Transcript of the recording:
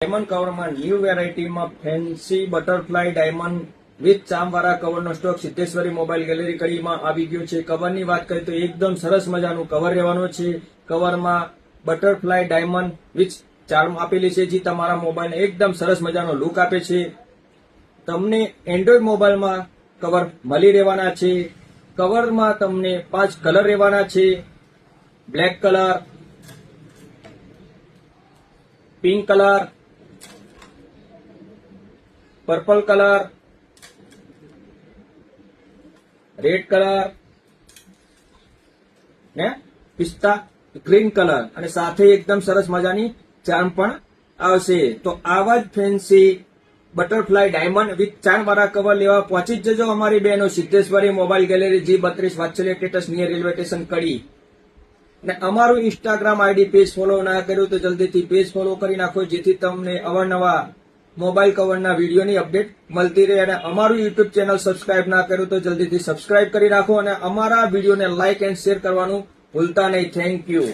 Diamond કવરમાં new વેરાયટીમાં fancy butterfly diamond with ચામવાળા કવરનો સ્ટોક સિદ્ધેશ્વરી મોબાઈલ ગેલેરી કડીમાં આવી ગયો છે. કવરની વાત કરીએ તો એકદમ સરસ મજાનું કવર રહેવાનું છે. કવરમાં બટરફ્લાય ડાયમંડ વિથ ચાર્મ આપેલી છે, જે તમારા મોબાઈલને એકદમ સરસ મજાનો લુક આપે છે. તમને એન્ડ્રોઈડ મોબાઈલમાં કવર મળી રહેવાના છે. કવરમાં તમને 5 કલર રહેવાના છે: black colour, pink colour, purple colour, red colour ને પિસ્તા ગ્રીન કલર, અને સાથે એકદમ સરસ મજાની ચાર્મ પણ આવશે. તો આવા જ fancy butterfly diamond with charm વાળા કવર લેવા પહોંચી જ જજો અમારી બહેનો સિદ્ધેશ્વરી મોબાઈલ ગેલેરી, G32 વાત્સલ્ય ટેટસ નિયર રેલવે સ્ટેશન કડી. ને અમારું ઇન્સ્ટાગ્રામ આઈડી પેજ ફોલો ના કર્યું તો જલ્દીથી પેજ ફોલો કરી નાખો, જેથી તમને અવારનવાર મોબાઈલ કવરના વિડીયોની અપડેટ મળતી રહે. અને અમારું યુટ્યુબ ચેનલ સબસ્ક્રાઇબ ના કર્યું તો જલ્દીથી સબસ્ક્રાઇબ કરી રાખો, અને અમારા વિડીયોને લાઇક એન્ડ શેર કરવાનું ભૂલતા નહીં. Thank you.